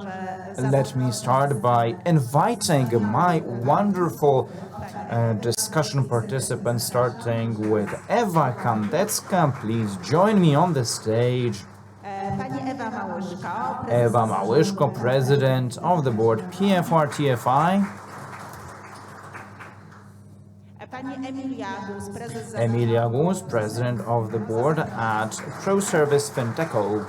Let me start by inviting my wonderful discussion participants, starting with Ewa Kandecka. Please join me on the stage. Ewa Małyszko, President of the Board, PFR-TFI. Emilia Gus, President of the Board at ProService Finteco.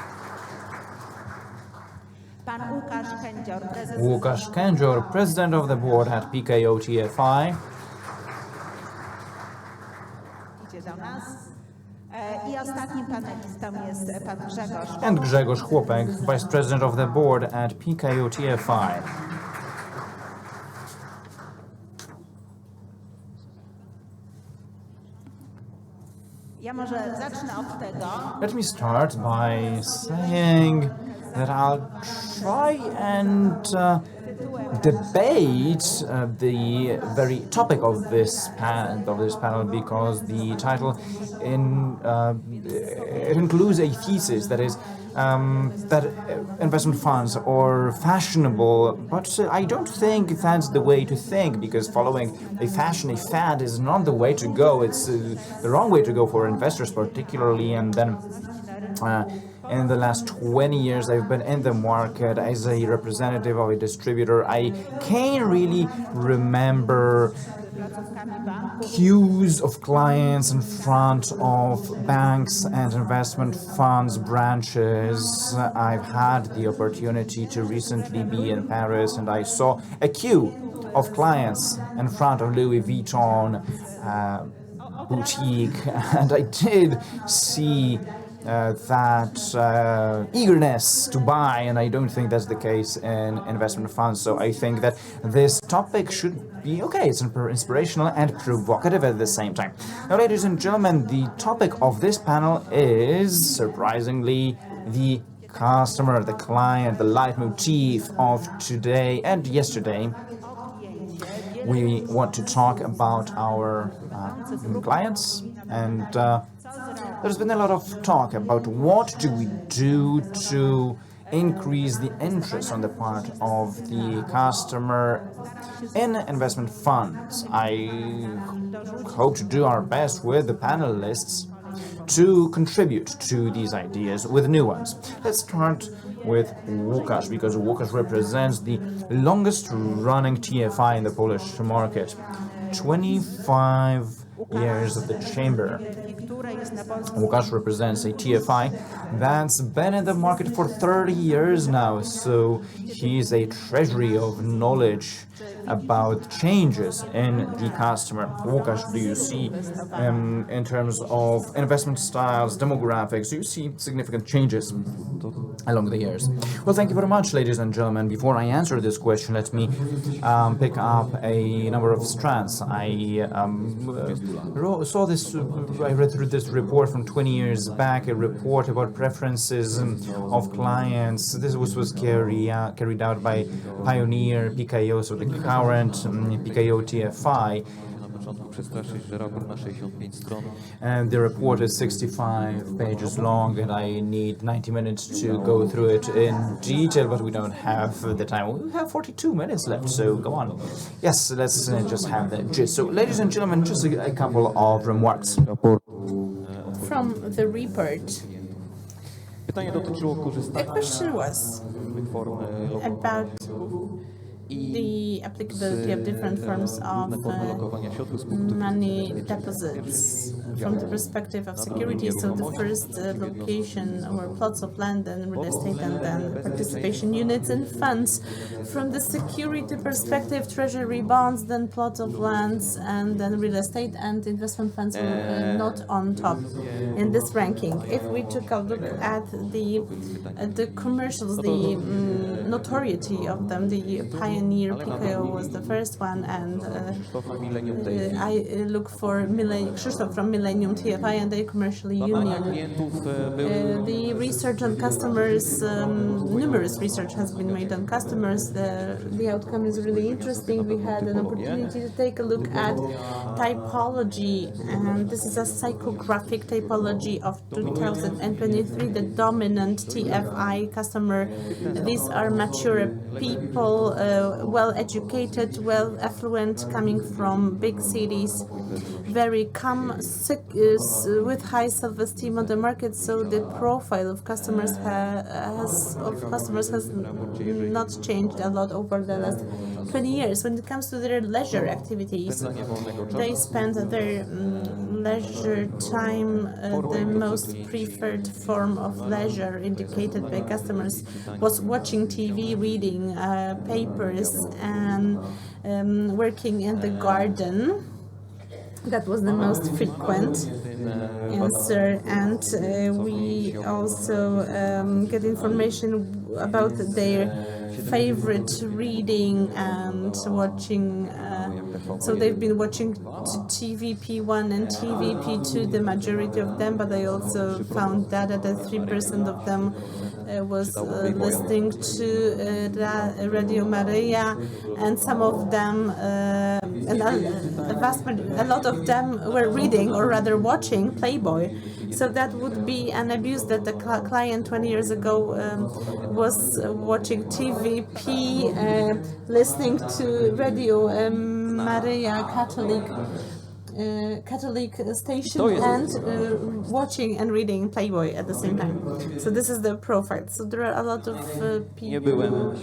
Łukasz Kędzior, President of the Board at PKO-TFI. And Grzegorz Chłopek, Vice President of the Board at PKO-TFI. Let me start by saying that I'll try and debate the very topic of this panel, because the title it includes a thesis that is that investment funds are fashionable, but I don't think that's the way to think, because following a fad is not the way to go. It's the wrong way to go for investors particularly. And then in the last 20 years I've been in the market as a representative of a distributor. I can't really remember queues of clients in front of banks and investment funds branches. I've had the opportunity to recently be in Paris, and I saw a queue of clients in front of Louis Vuitton boutique, and I did see that eagerness to buy, and I don't think that's the case in investment funds. So I think that this topic should be okay. It's inspirational and provocative at the same time. Now, ladies and gentlemen, the topic of this panel is, surprisingly, the customer, the client, the leitmotif of today and yesterday. We want to talk about our clients, and there's been a lot of talk about what do we do to increase the interest on the part of the customer in investment funds. I hope to do our best with the panelists to contribute to these ideas with new ones. Let's start with Łukasz, because Łukasz represents the longest running TFI in the Polish market. 25 years of the chamber. Łukasz represents a TFI that's been in the market for 30 years now, so he's a treasury of knowledge about changes in the customer. Łukasz, do you see, in terms of investment styles, demographics, do you see significant changes along the years? Well, thank you very much, ladies and gentlemen. Before I answer this question, let me pick up a number of strands. I read through this report from 20 years back, a report about preferences of clients. This was carried out by Pioneer, PKO, so the current PKO-TFI. And the report is 65 pages long, and I need 90 minutes to go through it in detail, but we don't have the time. We have 42 minutes left, so go on. Yes, let's just have the gist. So, ladies and gentlemen, just a couple of remarks. From the report, the question was about the applicability of different forms of money deposits from the perspective of security. So the first location or plots of land and real estate, and then participation units and funds. From the security perspective, treasury bonds, then plots of lands, and then real estate and investment funds were not on top in this ranking. If we took a look at the commercials, the notoriety of them, the pioneer. PKO was the first one, and I look for Krzysztof from Millennium TFI and the Commercial Union. The research on customers, numerous research has been made on customers. The outcome is really interesting. We had an opportunity to take a look at typology, and this is a psychographic typology of 2023, the dominant TFI customer. These are mature people, well-educated, well-affluent, coming from big cities, very calm, with high self-esteem on the market. So the profile of customers has not changed a lot over the last 20 years. When it comes to their leisure activities, they spend their leisure time, the most preferred form of leisure indicated by customers was watching TV, reading papers, and working in the garden. That was the most frequent answer, and we also get information about their favorite reading and watching. So they've been watching TVP1 and TVP2, the majority of them, but I also found data that 3% of them was listening to Radio Maria, and some of them, a lot of them were reading, or rather watching, Playboy. So that would be an abuse that the client 20 years ago was watching TVP, listening to Radio Maria Catholic station, and watching and reading Playboy at the same time. So this is the profile. So there are a lot of people.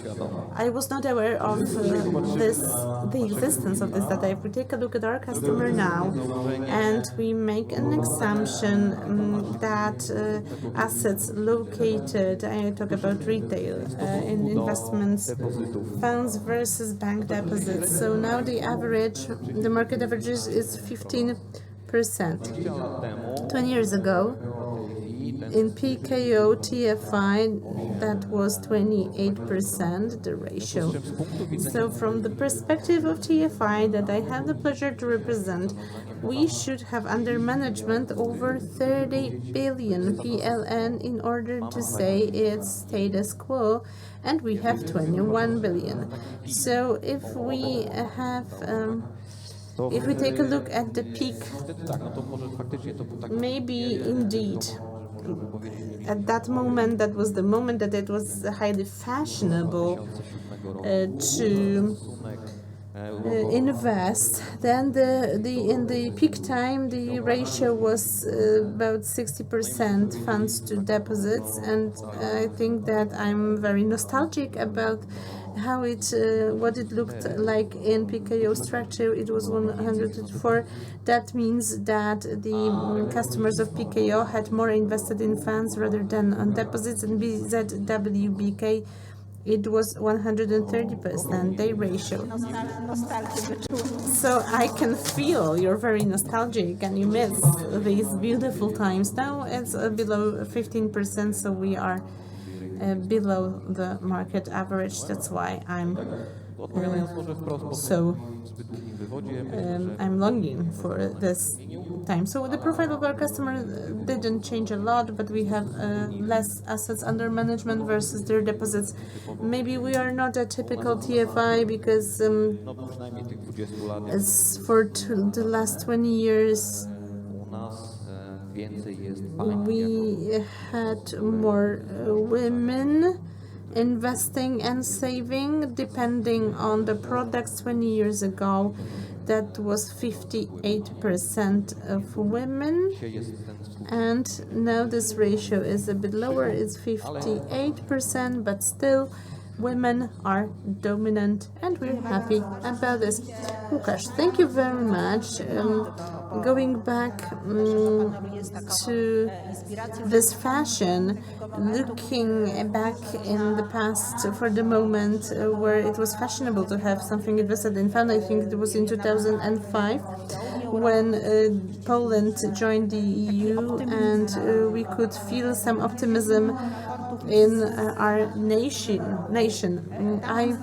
I was not aware of the existence of this data. If we take a look at our customer now, and we make an assumption that assets located, I talk about retail, in investments, funds versus bank deposits. So now the market average is 15%. 20 years ago, in PKO TFI, that was 28%, the ratio. So from the perspective of TFI that I have the pleasure to represent, we should have under management over 30 billion PLN in order to say it's status quo, and we have 21 billion. So if we have if we take a look at the peak, maybe indeed at that moment, that was the moment that it was highly fashionable to invest. Then in the peak time, the ratio was about 60% funds to deposits, and I think that I'm very nostalgic about how what it looked like in PKO structure. It was 104. That means that the customers of PKO had more invested in funds rather than on deposits, and BZWBK, it was 130%, their ratio. So I can feel you're very nostalgic and you miss these beautiful times. Now it's below 15%, so we are below the market average. That's why I'm I'm longing for this time. So the profile of our customer didn't change a lot, but we have less assets under management versus their deposits. Maybe we are not a typical TFI because as for the last 20 years we had more women investing and saving, depending on the products. 20 years ago, that was 58% of women, and now this ratio is a bit lower, it's 58%, but still women are dominant, and we're happy about this. Łukasz, thank you very much. Going back to this fashion, looking back in the past for the moment where it was fashionable to have something invested in fund, I think it was in 2005 when Poland joined the EU, and we could feel some optimism in our nation. I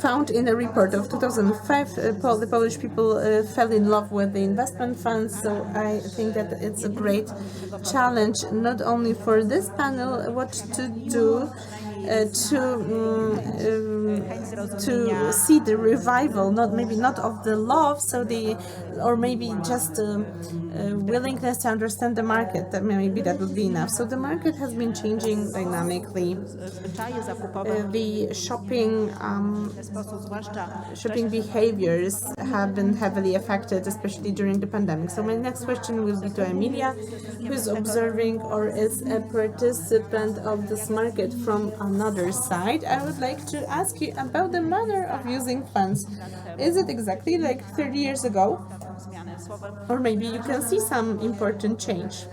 found in a report of 2005, the Polish people fell in love with the investment funds. So I think that it's a great challenge, not only for this panel, what to do to see the revival, not of the love, or maybe just willingness to understand the market. That maybe that would be enough. So the market has been changing dynamically. The shopping behaviors have been heavily affected, especially during the pandemic. So my next question will be to Emilia, who is observing or is a participant of this market from another side. I would like to ask you about the manner of using funds. Is it exactly like 30 years ago? Or maybe you can see some important change.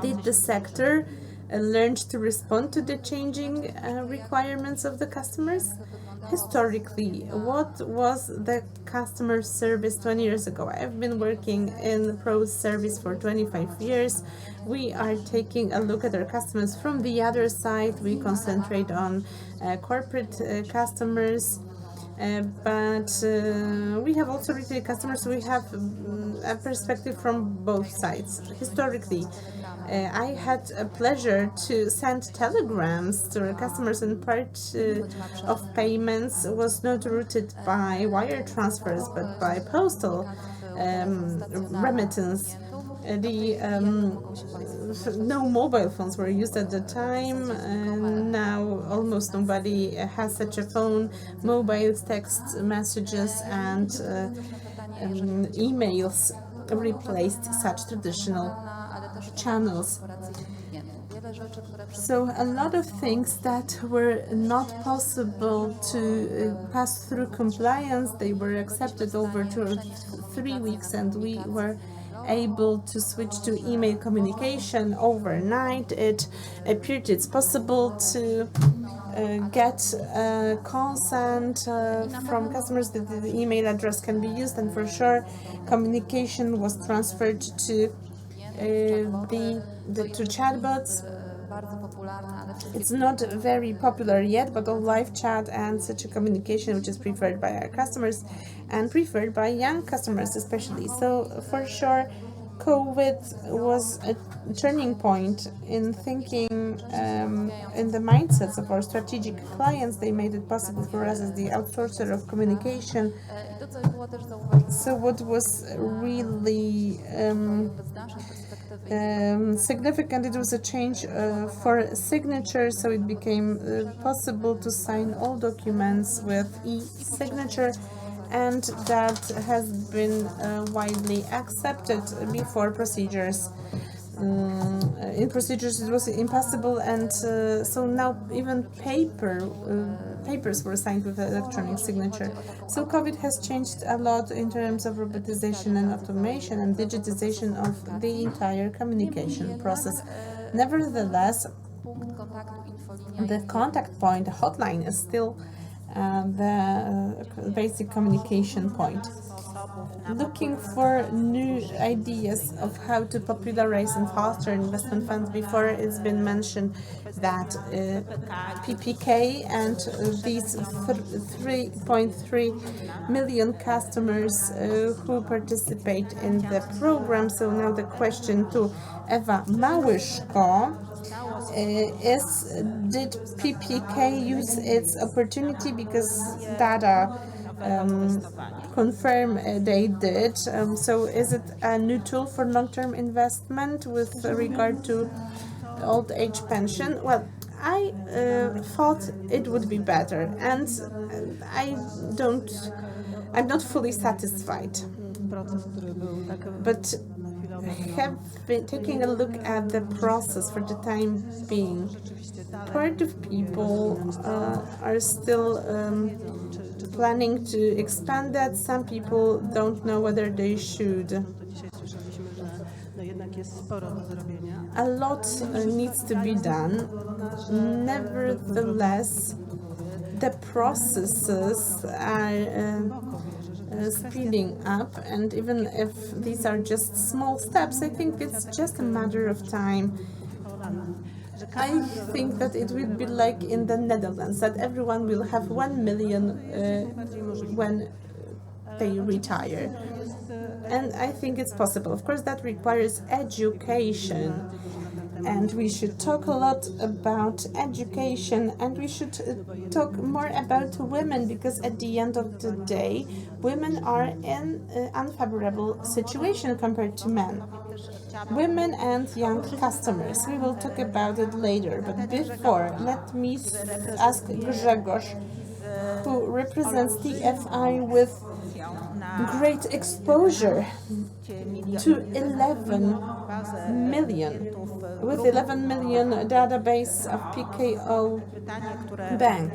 Did the sector learn to respond to the changing requirements of the customers? Historically, what was the customer service 20 years ago? I've been working in ProService for 25 years. We are taking a look at our customers from the other side. We concentrate on corporate customers. But we have also retail customers, so we have a perspective from both sides. Historically, I had a pleasure to send telegrams to our customers, and part of payments was not routed by wire transfers, but by postal remittance. No mobile phones were used at the time, and now almost nobody has such a phone. Mobile text messages and emails replaced such traditional channels. So a lot of things that were not possible to pass through compliance, they were accepted over 2 or 3 weeks, and we were able to switch to email communication overnight. It appeared it's possible to get consent from customers that the email address can be used, and for sure communication was transferred to to chatbots. It's not very popular yet, but all live chat and such a communication which is preferred by our customers and preferred by young customers especially. So for sure, COVID was a turning point in thinking in the mindsets of our strategic clients. They made it possible for us as the outsourcer of communication. So what was really significant, it was a change for signature, so it became possible to sign all documents with e-signature, and that has been widely accepted. Before procedures. In procedures it was impossible, and so now even papers were signed with electronic signature. So COVID has changed a lot in terms of robotization and automation and digitization of the entire communication process. Nevertheless, the contact point, the hotline, is still the basic communication point. Looking for new ideas of how to popularize and foster investment funds. Before, it's been mentioned that PPK and these 3.3 million customers who participate in the program. So now the question to Ewa Małyszko is, did PPK use its opportunity, because data confirm they did. So is it a new tool for long-term investment with regard to old age pension? Well, I thought it would be better, and I'm not fully satisfied. But have been taking a look at the process for the time being. Part of people are still planning to expand that. Some people don't know whether they should. A lot needs to be done. Nevertheless, the processes are speeding up, and even if these are just small steps, I think it's just a matter of time I think that it will be like in the Netherlands, that everyone will have 1 million when they retire. And I think it's possible. Of course, that requires education. And we should talk a lot about education, and we should talk more about women, because at the end of the day, women are in an unfavorable situation compared to men. Women and young customers. We will talk about it later, but before, let me ask Grzegorz, who represents TFI with great exposure to 11 million, with 11 million database of PKO bank.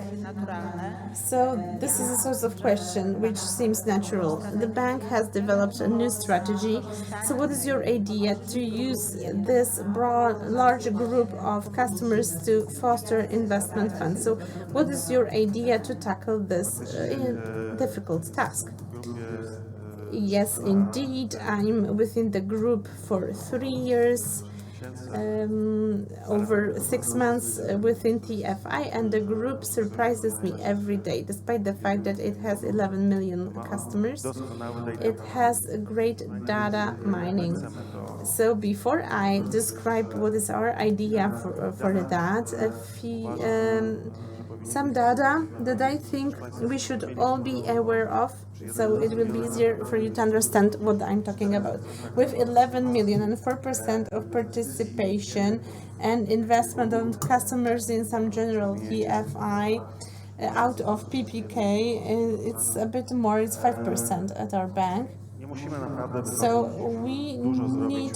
So this is a source of question which seems natural. The bank has developed a new strategy. So what is your idea to use this broad, large group of customers to foster investment funds? So what is your idea to tackle this difficult task? Yes, indeed. I'm within the group for 3 years, over 6 months within TFI, and the group surprises me every day, despite the fact that it has 11 million customers. It has great data mining. So before I describe what is our idea for that, some data that I think we should all be aware of, so it will be easier for you to understand what I'm talking about. With 11 million and 4% of participation and investment of customers in some general TFI out of PPK, it's a bit more, it's 5% at our bank. So we need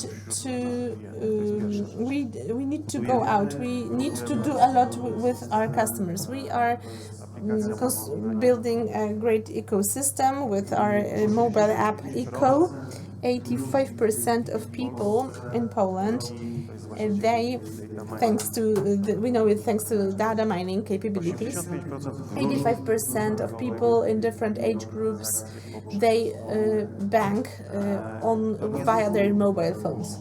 to go out. We need to do a lot with our customers. We are building a great ecosystem with our mobile app Eco. 85% of people in Poland, they, thanks to, we know it thanks to data mining capabilities, 85% of people in different age groups, they bank via their mobile phones.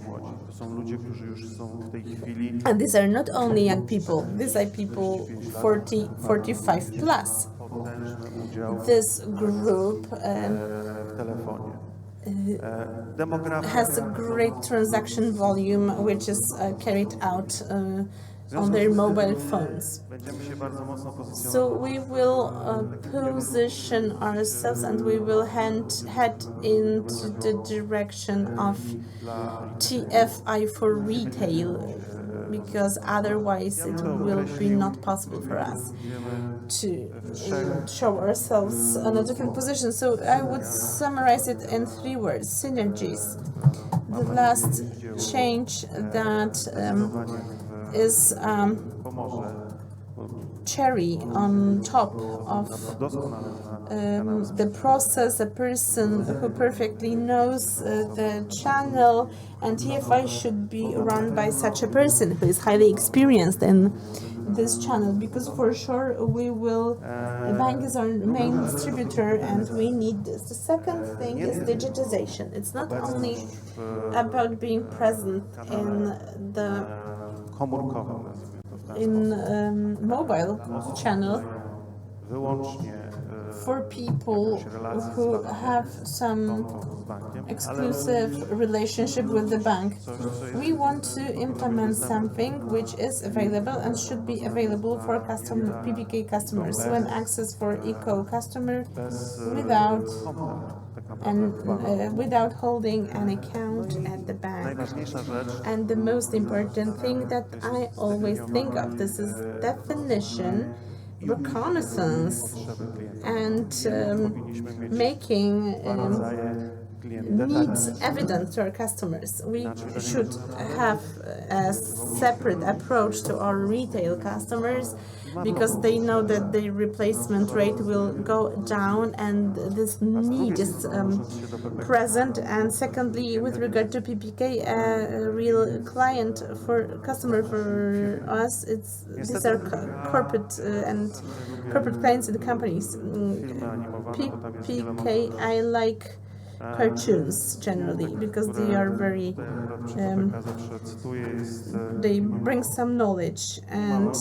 And these are not only young people, these are people 40, 45 plus. This group has a great transaction volume, which is carried out on their mobile phones. So we will position ourselves, and we will head into the direction of TFI for retail, because otherwise it will be not possible for us to show ourselves on a different position. So I would summarize it in 3 words: synergies. The last change that is cherry on top of the process, a person who perfectly knows the channel, and TFI should be run by such a person who is highly experienced in this channel, because for sure we will, the bank is our main distributor and we need this. The second thing is digitization. It's not only about being present in the mobile channel for people who have some exclusive relationship with the bank. We want to implement something which is available and should be available for PPK customers. So an access for eco customer without holding an account at the bank. And the most important thing that I always think of, this is definition, reconnaissance, and making needs evident to our customers. We should have a separate approach to our retail customers, because they know that the replacement rate will go down and this need is present. And secondly, with regard to PPK, a real client for customer for us, these are corporate and corporate clients in the companies. PPK, I like cartoons generally, because they are very they bring some knowledge, and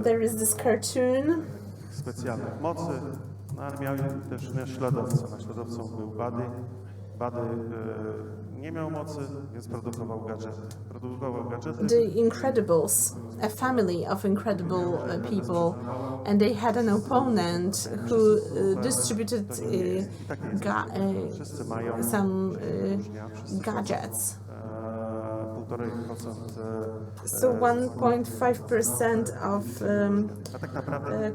there is this cartoon. Specjalnych mocy, ale miał też naśladowcę. Naśladowcą był Bady. Bady nie miał mocy, więc produkował gadżety. The Incredibles, a family of incredible people, and they had an opponent who distributed some gadgets. So 1.5% of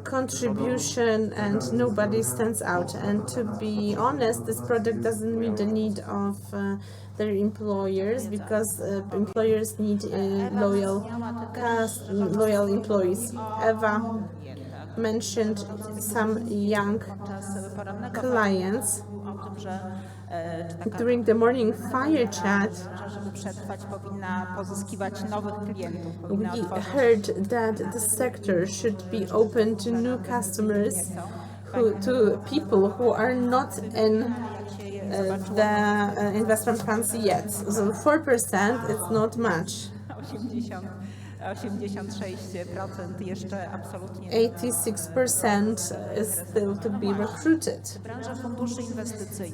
contribution, and nobody stands out. And to be honest, this product doesn't meet the need of their employers, because employers need loyal employees. Eva mentioned some young clients. During the morning fire chat, we heard that the sector should be open to new customers, to people who are not in the investment funds yet. So 4% is not much. 86% is still to be recruited.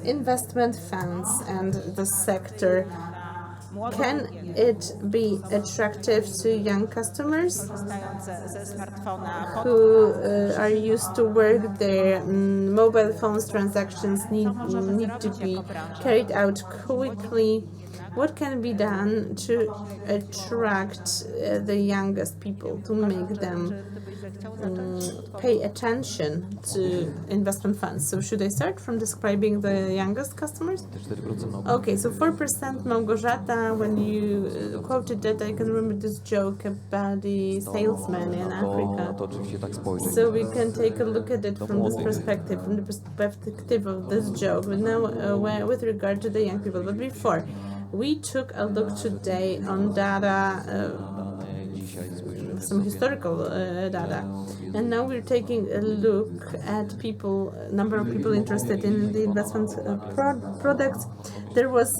Investment funds and the sector, can it be attractive to young customers who are used to work? Their mobile phones transactions need to be carried out quickly. What can be done to attract the youngest people, to make them pay attention to investment funds? So should I start from describing the youngest customers? Okay, so 4% Małgorzata. When you quoted that, I can remember this joke about the salesman in Africa. So we can take a look at it from this perspective, from the perspective of this joke. But now, with regard to the young people, but before, we took a look today on data, some historical data, and now we're taking a look at people, number of people interested in the investment products. There was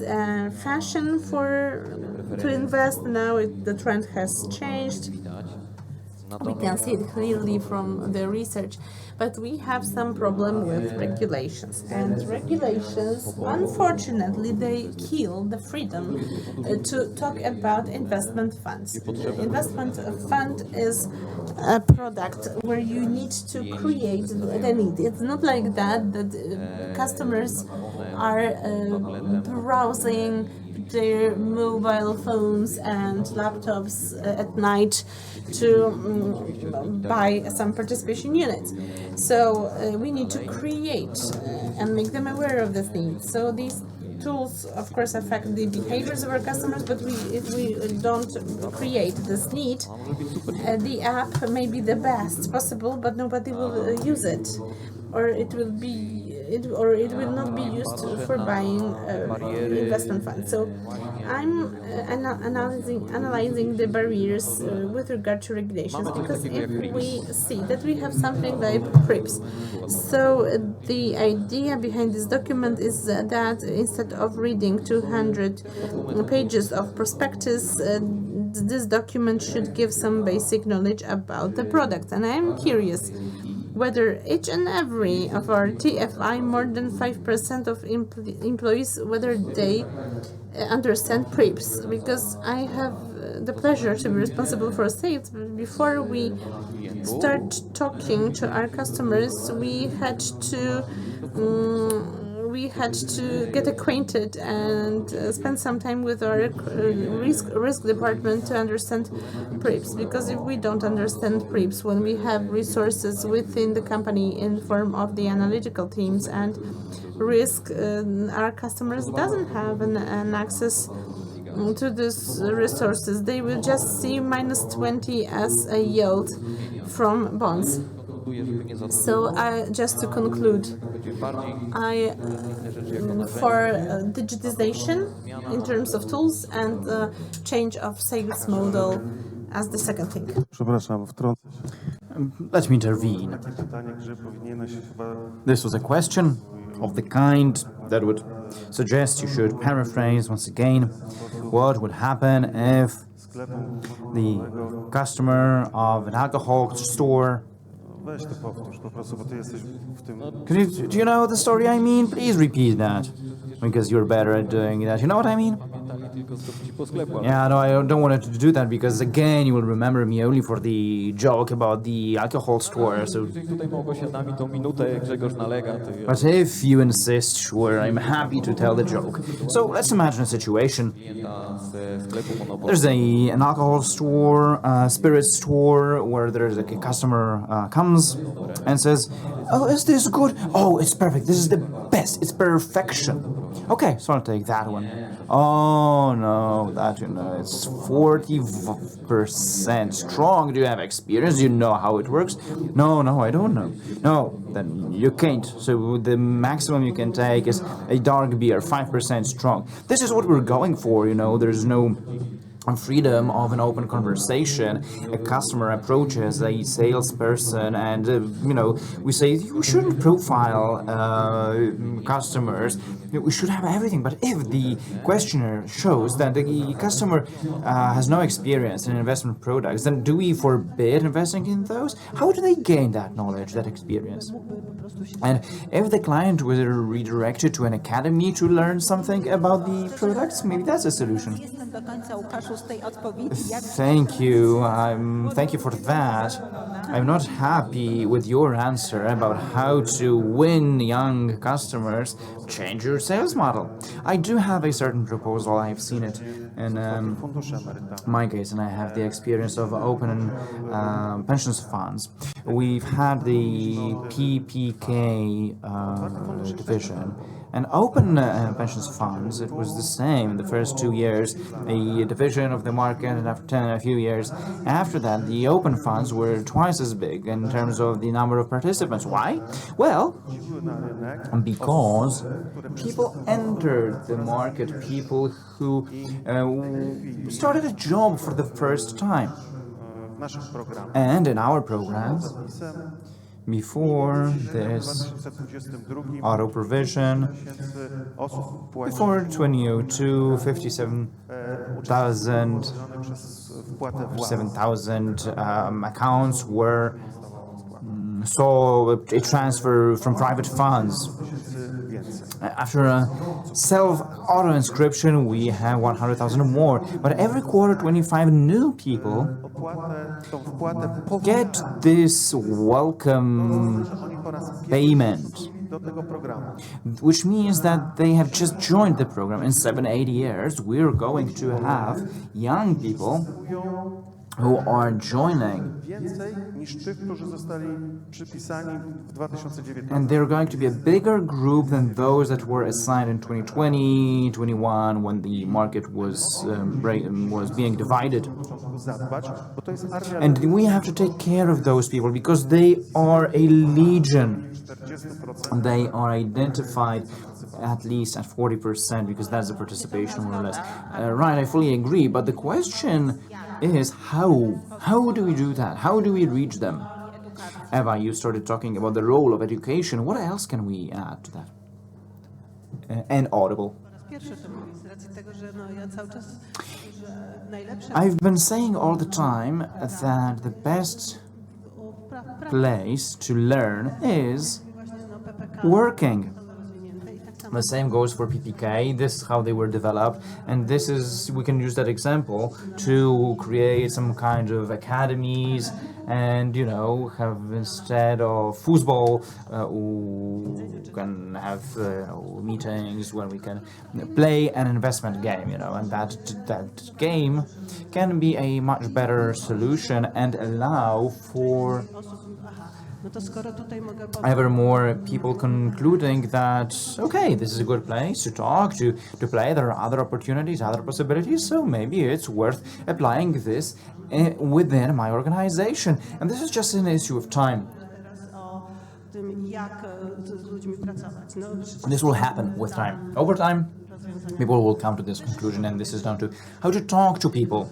fashion to invest. Now the trend has changed. We can see it clearly from the research, but we have some problem with regulations. And regulations, unfortunately, they kill the freedom to talk about investment funds. Investment fund is a product where you need to create the need. It's not like that customers are browsing their mobile phones and laptops at night to buy some participation units. So we need to create and make them aware of this need. So these tools, of course, affect the behaviors of our customers, but if we don't create this need, the app may be the best possible, but nobody will use it, or it will not be used for buying investment funds. So I'm analyzing the barriers with regard to regulations, because if we see that we have something like PRIPS, so the idea behind this document is that instead of reading 200 pages of prospectus, this document should give some basic knowledge about the product. And I'm curious whether each and every of our TFI, more than 5% of employees, whether they understand PRIPS, because I have the pleasure to be responsible for sales. But before we start talking to our customers, we had to get acquainted and spend some time with our risk department to understand PRIPS, because if we don't understand PRIPS, when we have resources within the company in form of the analytical teams and risk, our customers doesn't have an access to these resources. They will just see -20 as a yield from bonds. So just to conclude, for digitization in terms of tools and change of sales model as the second thing. Przepraszam, wtrącę się. Let me intervene. Takie pytanie, że powinieneś chyba This was a question of the kind that would suggest you should paraphrase once again what would happen if sklepu the customer of an alcohol store. weź to powtórz po prostu, bo ty jesteś w tym. Do you know the story I mean? Please repeat that, because you're better at doing that. You know what I mean? Yeah, no, I don't want to do that because again you will remember me only for the joke about the alcohol store. So, Tutaj Małgosia da mi tą minutę, Grzegorz nalega. but if you insist, sure, I'm happy to tell the joke. So let's imagine a situation. There's an alcohol store, spirits store, where there's a customer comes and says, "Oh, is this good? Oh, it's perfect. This is the best. It's perfection." Okay, so I'll take that one. Oh no, that it's 40% strong. Do you have experience? Do you know how it works? No, I don't know. No, then you can't. So the maximum you can take is a dark beer, 5% strong. This is what we're going for. There's no freedom of an open conversation. A customer approaches a salesperson and we say you shouldn't profile customers, we should have everything. But if the questionnaire shows that the customer has no experience in investment products, then do we forbid investing in those? How do they gain that knowledge, that experience? And if the client was redirected to an academy to learn something about the products, maybe that's a solution. Thank you. Thank you for that. I'm not happy with your answer about how to win young customers. Change your sales model. I do have a certain proposal. I've seen it in my case, and I have the experience of opening pensions funds. We've had the PPK division. And open pensions funds, it was the same in the first 2 years, a division of the market, and after a few years after that, the open funds were twice as big in terms of the number of participants. Why? Well, because people entered the market, people who started a job for the first time. And in our programs, before this auto provision, before 2002, 57,000 accounts were saw a transfer from private funds. After a self-auto inscription, we have 100,000 more. But every quarter, 25 new people get this welcome payment, which means that they have just joined the program. In 7-8 years, we're going to have young people who are joining, and they're going to be a bigger group than those that were assigned in 2020, 21, when the market was being divided. And we have to take care of those people because they are a legion. They are identified at least at 40% because that's the participation more or less. Right, I fully agree, but the question is how? How do we do that? How do we reach them? Eva, you started talking about the role of education. What else can we add to that? And audible. I've been saying all the time that the best place to learn is working. The same goes for PPK. This is how they were developed, and this is, we can use that example to create some kind of academies and, have instead of football, we can have meetings where we can play an investment game, and that game can be a much better solution and allow for ever more people concluding that, okay, this is a good place to talk, to play, there are other opportunities, other possibilities, so maybe it's worth applying this within my organization. And this is just an issue of time. This will happen with time. Over time, people will come to this conclusion, and this is down to how to talk to people.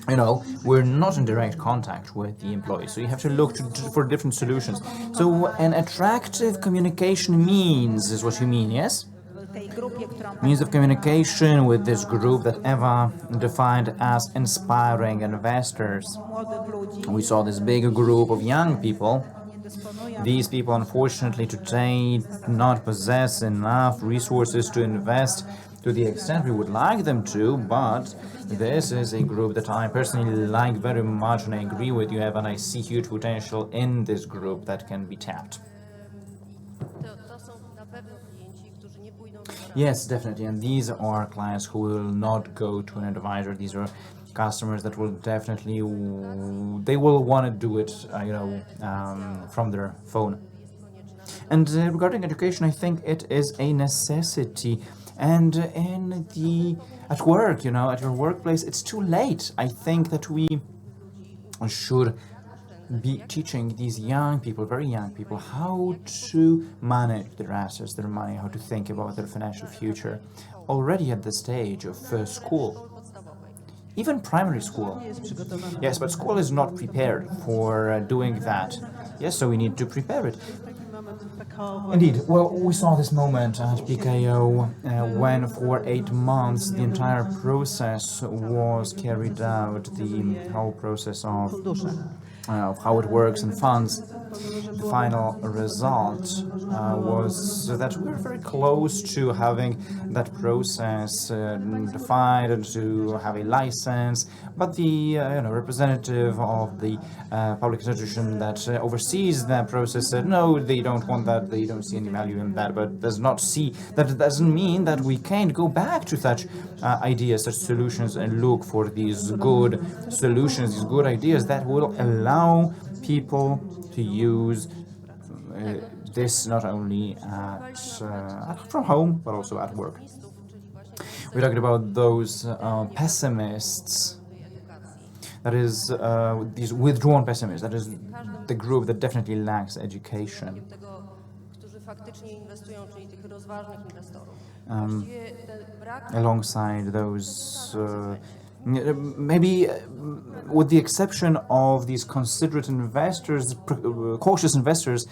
we're not in direct contact with the employees, so you have to look for different solutions. So an attractive communication means is what you mean, yes? Means of communication with this group that Eva defined as inspiring investors. We saw this big group of young people. These people, unfortunately, today do not possess enough resources to invest to the extent we would like them to, but this is a group that I personally like very much, and I agree with you, Eva, and I see huge potential in this group that can be tapped. Yes, definitely, and these are clients who will not go to an advisor. These are customers that will definitely, they will want to do it, from their phone. And regarding education, I think it is a necessity. And at work, at your workplace, it's too late. I think that we should be teaching these young people, very young people, how to manage their assets, their money, how to think about their financial future already at the stage of school. Even primary school. Yes, but school is not prepared for doing that. Yes, so we need to prepare it. Indeed. Well, we saw this moment at PKO when for 8 months the entire process was carried out, the whole process of how it works in funds. The final result was that we were very close to having that process defined and to have a license, but the representative of the public institution that oversees that process said no, they don't want that, they don't see any value in that, but that doesn't mean that we can't go back to such ideas, such solutions, and look for these good solutions, these good ideas that will allow people to use this not only from home but also at work. We talked about those pessimists, that is these withdrawn pessimists, that is the group that definitely lacks education. Alongside those maybe with the exception of these considerate investors, cautious investors,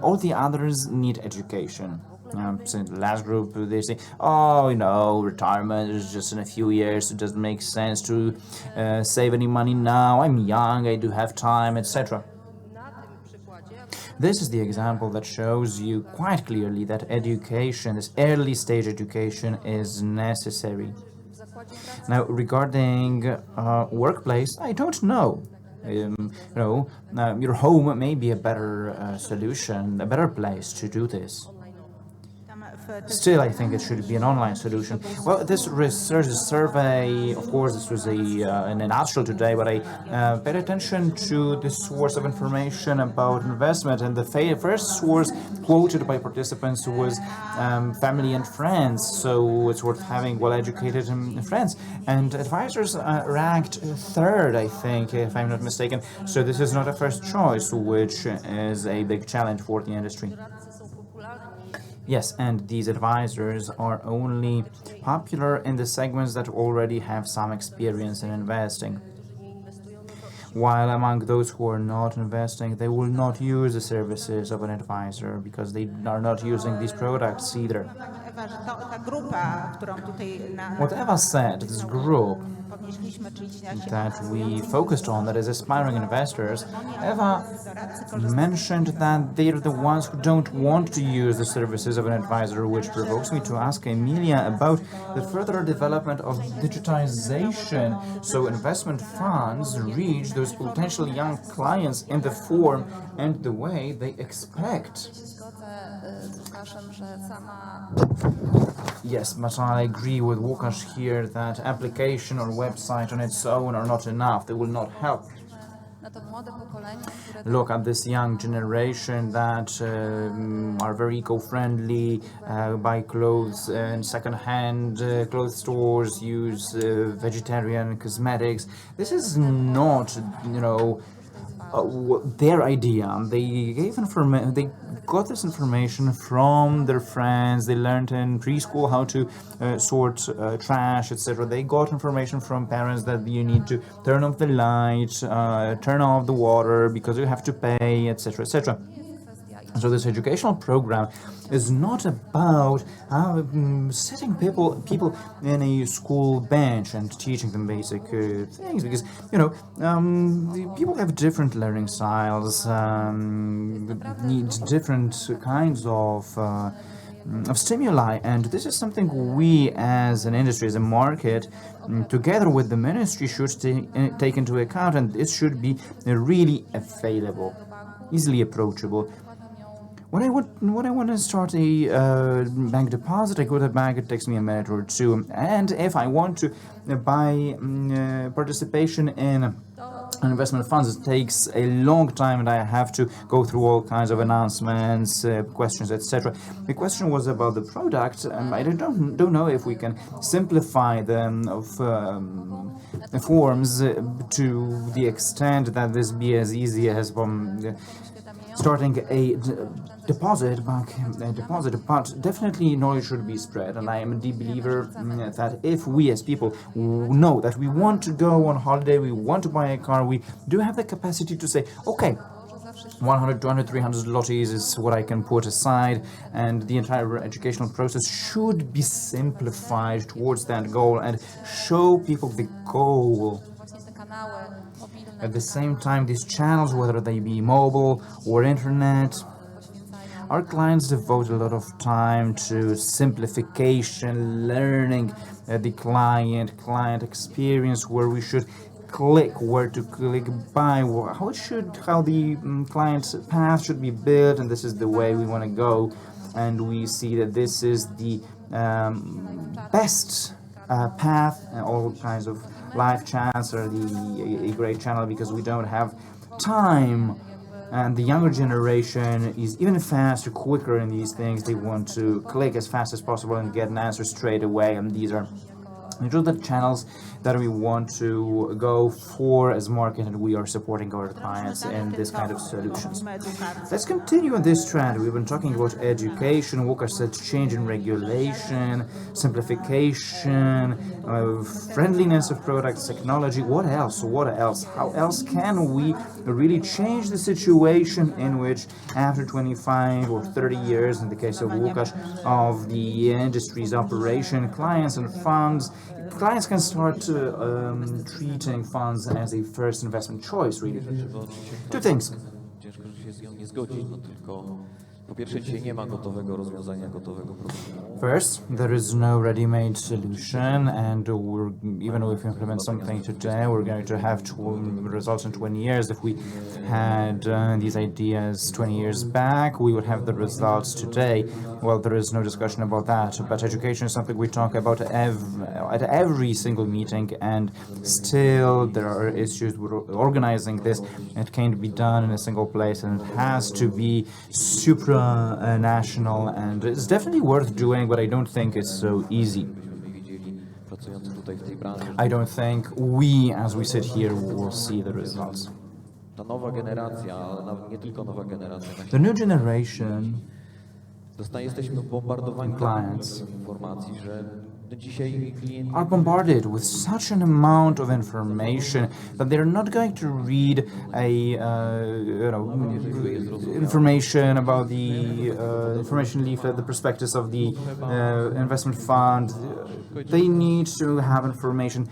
all the others need education. So the last group, they say, retirement is just in a few years, it doesn't make sense to save any money now, I'm young, I do have time, etc. This is the example that shows you quite clearly that education, this early stage education, is necessary. Now, regarding workplace, I don't know. Your home may be a better solution, a better place to do this. Still, I think it should be an online solution. Well, this research survey, of course, this was in a nutshell today, but I paid attention to the source of information about investment, and the first source quoted by participants was family and friends, so it's worth having well-educated friends. And advisors ranked third, I think, if I'm not mistaken, so this is not a first choice, which is a big challenge for the industry. Yes, and these advisors are only popular in the segments that already have some experience in investing. While among those who are not investing, they will not use the services of an advisor because they are not using these products either. What Eva said, this group that we focused on, that is aspiring investors, Eva mentioned that they are the ones who don't want to use the services of an advisor, which provokes me to ask Emilia about the further development of digitization, so investment funds reach those potential young clients in the form and the way they expect. Yes, but I agree with Łukasz here that application or website on its own are not enough. They will not help. Look at this young generation that are very eco-friendly, buy clothes in second-hand clothes stores, use vegetarian cosmetics. This is not, their idea. They got this information from their friends. They learned in preschool how to sort trash, etc. They got information from parents that you need to turn off the light, turn off the water because you have to pay, etc., etc. So this educational program is not about setting people in a school bench and teaching them basic things, because the people have different learning styles, need different kinds of stimuli, and this is something we as an industry, as a market, together with the ministry, should take into account, and it should be really available, easily approachable. When I want to start a bank deposit, I go to the bank, it takes me a minute or two. And if I want to buy participation in investment funds, it takes a long time and I have to go through all kinds of announcements, questions, etc. The question was about the product. I don't know if we can simplify the forms to the extent that this be as easy as starting a deposit, but definitely knowledge should be spread, and I am a deep believer that if we as people know that we want to go on holiday, we want to buy a car, we do have the capacity to say, okay, 100, 200, 300 zlotys is what I can put aside, and the entire educational process should be simplified towards that goal and show people the goal. At the same time, these channels, whether they be mobile or internet, our clients devote a lot of time to simplification, learning the client experience, where we should click, where to click, buy, how the client's path should be built, and this is the way we want to go. And we see that this is the best path. All kinds of live chats are a great channel because we don't have time, and the younger generation is even faster, quicker in these things. They want to click as fast as possible and get an answer straight away, and these are the channels that we want to go for as market, and we are supporting our clients in this kind of solutions. Let's continue on this trend. We've been talking about education. Łukasz said change in regulation, simplification, friendliness of products, technology. What else? What else? How else can we really change the situation in which after 25 or 30 years, in the case of Łukasz, of the industry's operation, clients and clients can start treating funds as a first investment choice, really. Two things. Ciężko się z nią nie zgodzić, tylko po pierwsze dzisiaj nie ma gotowego rozwiązania, gotowego produktu. First, there is no ready-made solution, and even if we implement something today, we're going to have results in 20 years. If we had these ideas 20 years back, we would have the results today. Well, there is no discussion about that, but education is something we talk about at every single meeting, and still there are issues with organizing this. It can't be done in a single place, and it has to be supranational, and it's definitely worth doing, but I don't think it's so easy. I don't think we, as we sit here, will see the results. The new generation clients are bombarded with such an amount of information that they're not going to read information about the information leaflet, the prospectus of the investment fund. They need to have information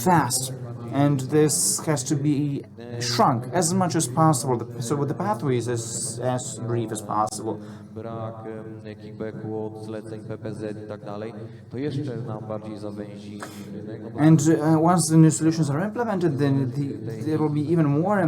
fast, and this has to be shrunk as much as possible, so with the pathways as brief as possible. And once the new solutions are implemented, then it will be even more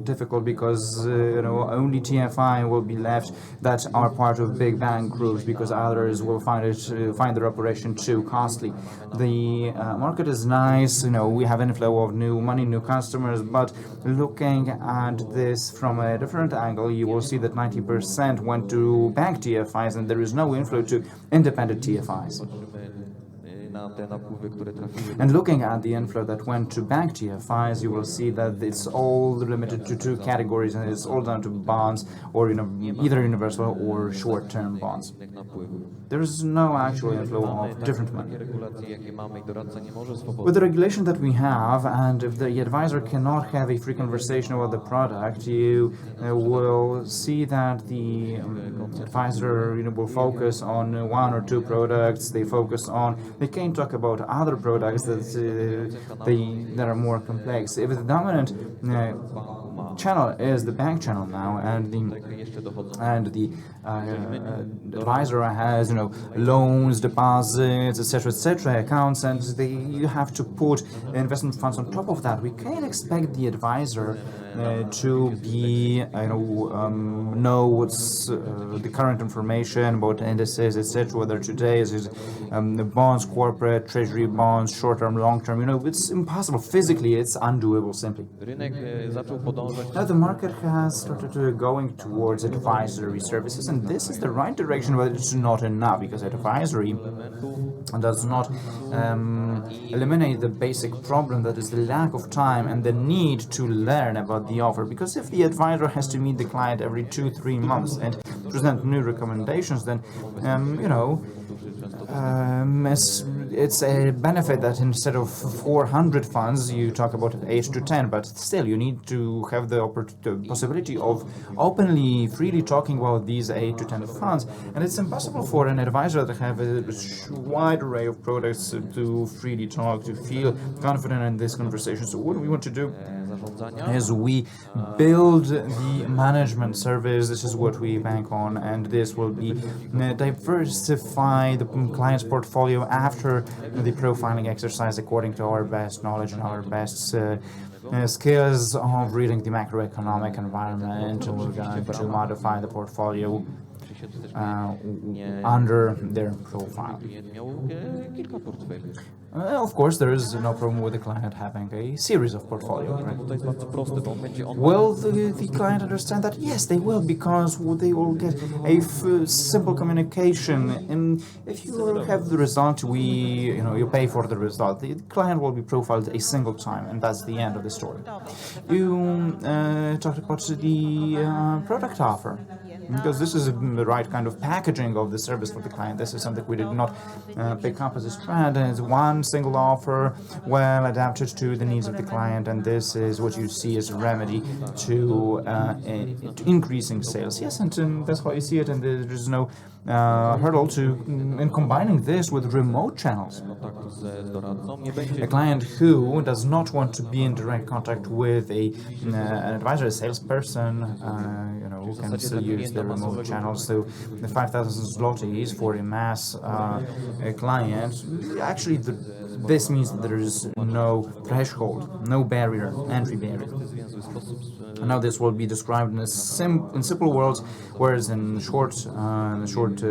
difficult, because only TFI will be left that are part of big bank groups, because others will find their operation too costly. The market is nice, we have inflow of new money, new customers, but looking at this from a different angle, you will see that 90% went to bank TFIs, and there is no inflow to independent TFIs. na te napływy, które trafiły. And looking at the inflow that went to bank TFIs, you will see that it's all limited to two categories, and it's all down to bonds, or either universal or short-term bonds. There is no actual inflow of different money. With the regulation that we have, and if the advisor cannot have a free conversation about the product, you will see that the advisor will focus on one or two products. They can't talk about other products that are more complex. If the dominant channel is the bank channel now, and the advisor has loans, deposits, etc., accounts, and you have to put investment funds on top of that. We can't expect the advisor to be know what's the current information about indices, etc., whether today is bonds, corporate, treasury bonds, short-term, long-term. It's impossible. Physically, it's undoable simply. Now the market has started going towards advisory services, and this is the right direction, but it's not enough, because advisory does not eliminate the basic problem, that is the lack of time and the need to learn about the offer. Because if the advisor has to meet the client every 2-3 months and present new recommendations, then it's a benefit that instead of 400 funds you talk about 8 to 10, but still you need to have the possibility of openly, freely talking about these 8 to 10 funds, and it's impossible for an advisor to have a wide array of products to freely talk, to feel confident in this conversation. So what we want to do is we build the management service. This is what we bank on, and this will be diversify the client's portfolio after the profiling exercise according to our best knowledge and our best skills of reading the macroeconomic environment, and we're going to modify the portfolio under their profile. Of course, there is no problem with the client having a series of portfolios. Right? Will the client understand that? Yes, they will, because they will get a simple communication. And if you have the result, you pay for the result. The client will be profiled a single time, and that's the end of the story. You talked about the product offer, because this is the right kind of packaging of the service for the client. This is something we did not pick up as a trend. It's one single offer, well adapted to the needs of the client, and this is what you see as a remedy to increasing sales. Yes, and that's how you see it, and there is no hurdle in combining this with remote channels. A client who does not want to be in direct contact with an advisor, a salesperson, can still use the remote channels. So the 5,000 zlotys for a mass client, actually this means that there is no threshold, no barrier, entry barrier. Now this will be described in simple words, whereas in short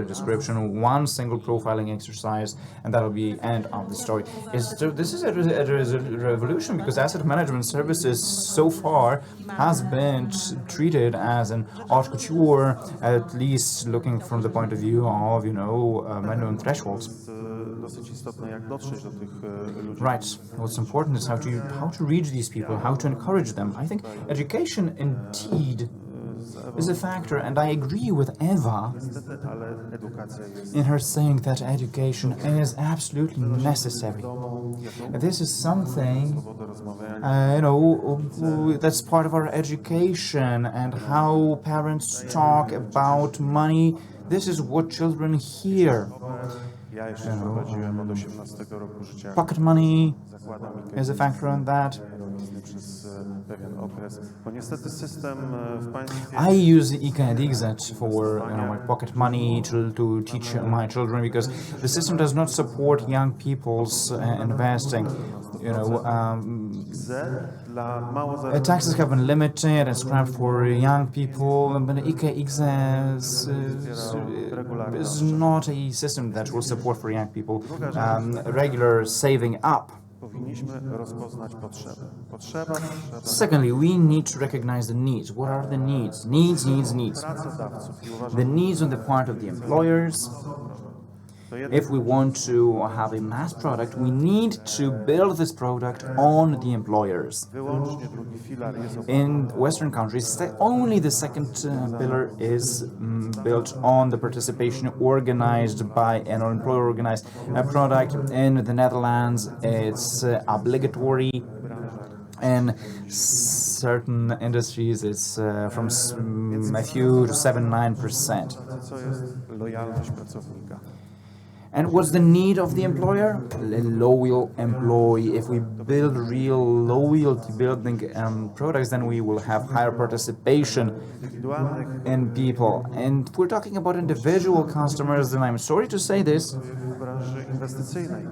description, one single profiling exercise, and that will be end of the story. This is a revolution, because asset management services so far has been treated as an haute couture, at least looking from the point of view of minimum thresholds. Right. What's important is how to reach these people, how to encourage them. I think education indeed is a factor, and I agree with Eva in her saying that education is absolutely necessary. This is something, that's part of our education, and how parents talk about money. This is what children hear. Pocket money is a factor on that. I use EK and XVII for my pocket money to teach my children, because the system does not support young people's investing. Taxes have been limited and scrapped for young people, but EK XVII is not a system that will support for young people regular saving up. Secondly, we need to recognize the needs. What are the needs? Needs. The needs on the part of the employers, If we want to have a mass product, we need to build this product on the employers. Wyłącznie drugi filar jest In Western countries, only the second pillar is built on the participation organized by an employer-organized product. In the Netherlands, it's obligatory. In certain industries, it's from a few to 7-9%. co jest lojalność pracownika. And what's the need of the employer? A loyal employee. If we build real loyalty building products, then we will have higher participation in people. And if we're talking about individual customers, then I'm sorry to say this, W branży inwestycyjnej.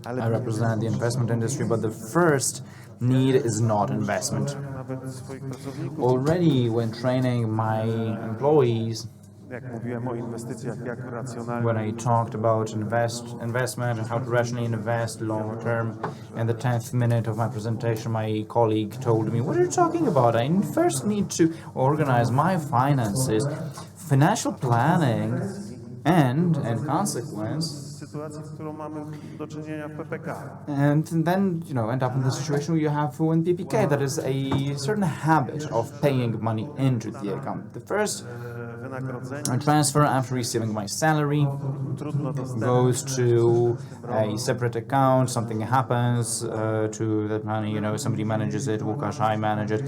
I represent the investment industry, but the first need is not investment. Nawet swoich pracowników, Already when training my employees, jak mówiłem o inwestycjach, jak racjonalnie when I talked about investment and how to rationally invest long term, in the 10th minute of my presentation, my colleague told me, "What are you talking about? I first need to organize my finances, financial planning, and in consequence." sytuacji, z którą mamy do czynienia w PPK. And then, end up in the situation where you have in PPK, that is a certain habit of paying money into the account. The first Wynagrodzenie transfer after receiving my salary trudno dostępne. goes to a separate account. Something happens to that money, somebody manages it, Łukasz, I manage it.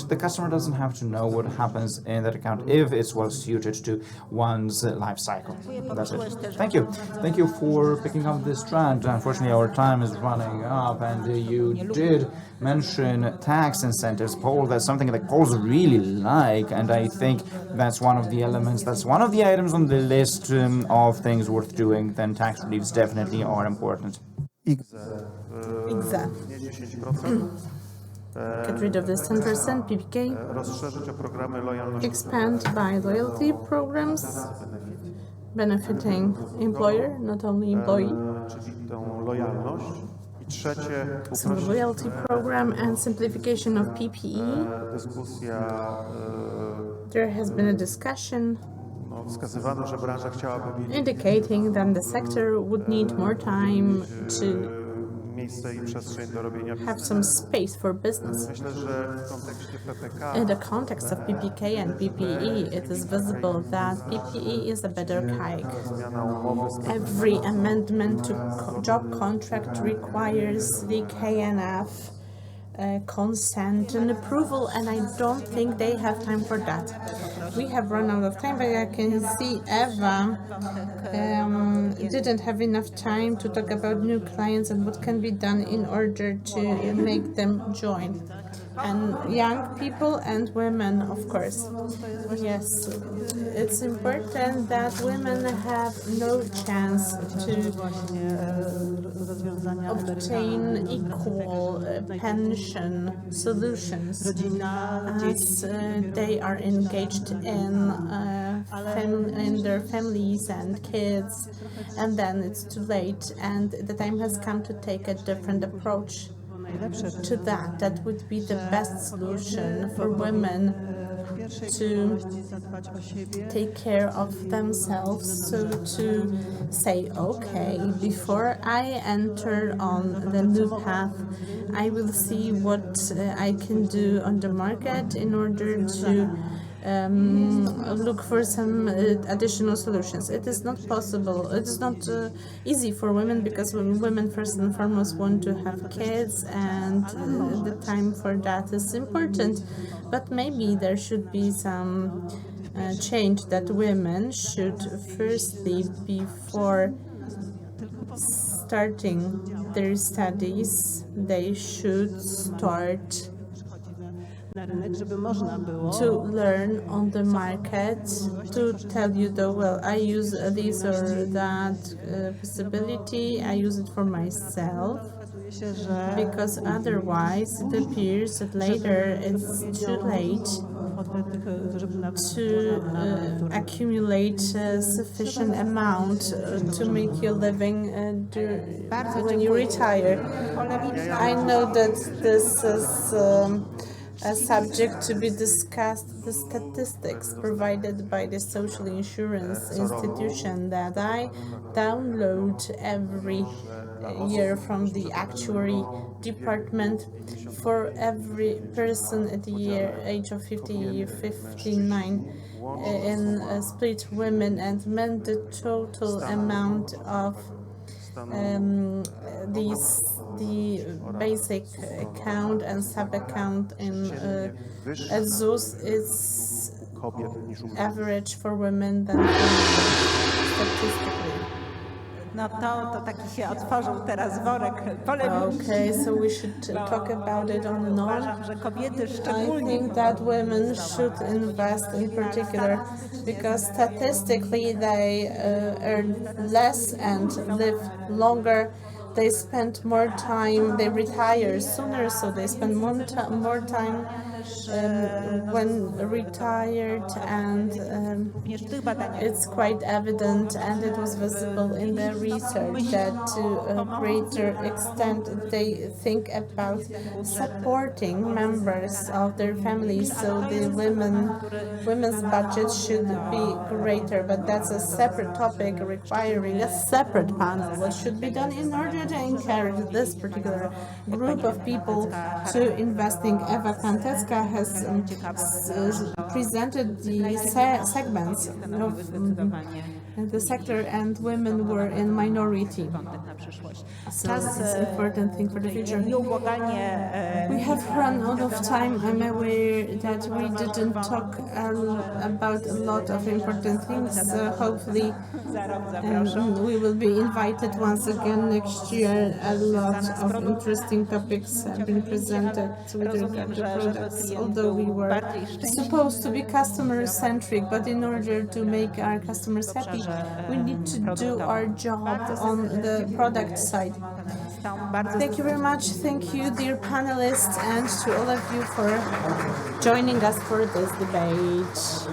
The customer doesn't have to know what happens in that account if it's well suited to one's life cycle. That's it. Thank you for picking up this trend. Unfortunately, our time is running up, and you did mention tax incentives. That's something that Poles really like, and I think that's one of the elements, that's one of the items on the list of things worth doing. Then tax reliefs definitely are important. Exactly. Nie 10%. Get rid of this 10% PPK. Rozszerzyć o programy lojalności. Expand by loyalty programs, benefiting employer, not only employee. Czyli tą lojalność. I trzecie, Some loyalty program and simplification of PPE. dyskusja. There has been a discussion Wskazywano, że branża chciałaby mieć indicating that the sector would need more time to miejsce i przestrzeń do robienia have some space for business. Myślę, że w kontekście PPK In the context of PPK and PPE, it is visible that PPE is a better hike. zmiana umowy z Every amendment to job contract requires the KNF consent and approval, and I don't think they have time for that. We have run out of time, but I can see Eva didn't have enough time to talk about new clients and what can be done in order to make them join. And young people and women, of course. Yes, it's important that women have no chance to obtain equal pension solutions as they are engaged in their families and kids, and then it's too late, and the time has come to take a different approach to that. That would be the best solution for women to take care of themselves, so to say, okay, before I enter on the new path, I will see what I can do on the market in order to look for some additional solutions. It is not possible, it is not easy for women, because women first and foremost want to have kids, and the time for that is important. But maybe there should be some change that women should firstly, before starting their studies, they should start to learn on the market, to tell you that, well, I use this or that possibility, I use it for myself, because otherwise it appears that later it's too late to accumulate a sufficient amount to make your living when you retire. I know that this is a subject to be discussed, the statistics provided by the social insurance institution that I download every year from the actuary department. For every person at the age of 59 in split women and men, the total amount of the basic account and sub-account in ZUS is average for women than for men, statistically. No to taki się otworzył teraz worek polemiczny. Okay, so we should talk about it or not. Uważam, że kobiety I szczególnie think that women should invest in particular because statistically they earn less and live longer. They spend more time, they retire sooner, so they spend more time when retired, and it's quite evident, and it was visible in the research that to a greater extent they think about supporting members of their families, so the women's budget should be greater, but that's a separate topic requiring a separate panel. What should be done in order to encourage this particular group of people to investing? Eva Kantecka has presented the segments of the sector, and women were in minority. So this is an important thing for the future. We have run out of time. I'm aware that we didn't talk about a lot of important things. Hopefully we will be invited once again next year. A lot of interesting topics have been presented with regard to products, although we were supposed to be customer-centric, but in order to make our customers happy, we need to do our job on the product side. Thank you very much. Thank you, dear panelists, and to all of you for joining us for this debate.